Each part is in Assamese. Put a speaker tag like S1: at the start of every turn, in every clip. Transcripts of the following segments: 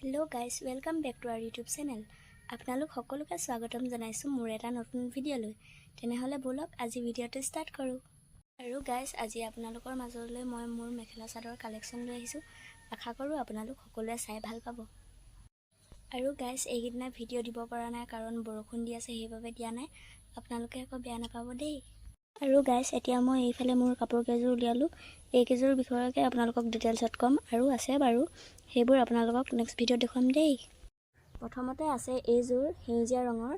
S1: Hello guys, welcome back to our YouTube channel. আপোনালোক সকলোকে স্বাগতম জনাইছো মোৰ এটা নতুন ভিডিঅ' লৈ। তেনেহলে বলক আজি ভিডিঅ'টো ষ্টাৰ্ট কৰো। আৰু গাইস আজি আপোনালোকৰ মাজলৈ মই মোৰ মেখেলা চাদৰ কালেকচন লৈ আহিছো। আশা কৰো আপোনালোক সকলোৱে চাই ভাল পাব। আৰু গাইস এইদিনা ভিডিঅ' দিব পৰা নাই কাৰণ বৰষুণ দি আছে সেইভাবে দিয়া নাই। আপোনালোকে আকৌ বেয়া নাপাব দেই। আৰু গাইস এতিয়া মই এইফালে মোৰ কাপোৰ কেইযোৰ উলিয়ালো। এই কেইযোৰ বিষয়কে আপোনালোকক ডিটেইলছত কম আৰু আছে বাৰু সেইবোৰ আপোনালোকক নেক্সট ভিডিঅ' দেখুৱাম দেই। প্ৰথমতে আছে এইযোৰ সেউজীয়া ৰঙৰ।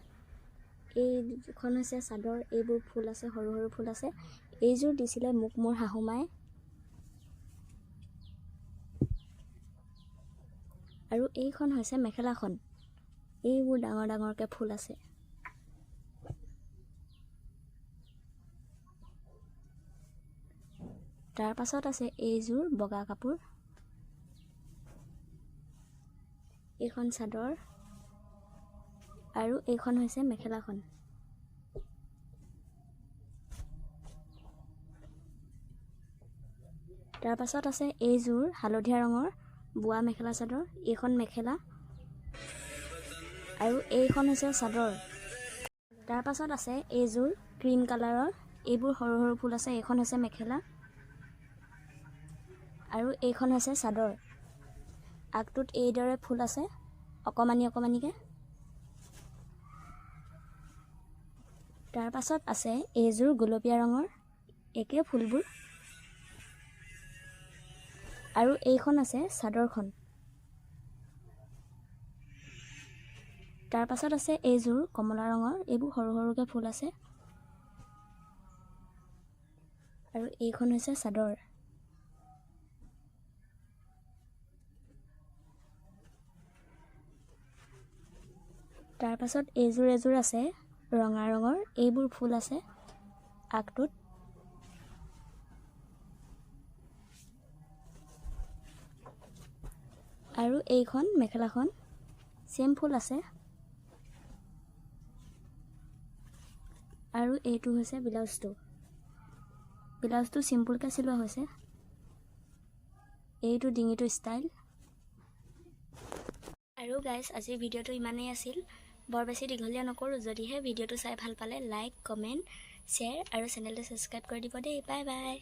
S1: এইখন হৈছে চাদৰ, এইবোৰ ফুল আছে, সৰু সৰু ফুল আছে। এইযোৰ দিছিলে মোক মোৰ শাহুমাই। আৰু এইখন হৈছে মেখেলাখন। এইবোৰ ডাঙৰ ডাঙৰকে ফুল আছে। তাৰ পাছত আছে এইযোৰ বগা কাপোৰ। এইখন চাদৰ আৰু এইখন হৈছে মেখেলাখন। তাৰ পাছত আছে এইযোৰ হালধীয়া ৰঙৰ বোৱা মেখেলা চাদৰ। এইখন মেখেলা আৰু এইখন হৈছে চাদৰ। তাৰ পাছত আছে এইযোৰ ক্ৰীম কালাৰৰ। এইবোৰ সৰু সৰু ফুল আছে। এইখন হৈছে মেখেলা আৰু এইখন হৈছে চাদৰ। আগটোত এইদৰে ফুল আছে অকমানি অকমানিকে। তাৰ পাছত আছে এইযোৰ গোলপীয়া ৰঙৰ, একে ফুলবোৰ। আৰু এইখন আছে চাদৰখন। তাৰ পাছত আছে এইযোৰ কমলা ৰঙৰ। এইবোৰ সৰু সৰুকে ফুল আছে আৰু এইখন হৈছে চাদৰ। তাৰ পাছত এযোৰ আছে ৰঙা ৰঙৰ। এইবোৰ ফুল আছে আগটোত। আৰু এইখন মেখেলাখন সেম ফুল আছে। আৰু এইটো হৈছে ব্লাউজটো সিম্পলকে চিলোৱা হৈছে। এইটো ডিঙিটো ষ্টাইল। আৰু গাইস আজিৰ ভিডিঅ'টো ইমানেই আছিল। বৰ বেছি দীঘলীয়া নকৰো। যদিহে ভিডিঅ'টো চাই ভাল পালে লাইক, কমেন্ট, শ্বেয়াৰ আৰু চেনেলটো সাবস্ক্ৰাইব কৰি দিব দেই। Bye bye.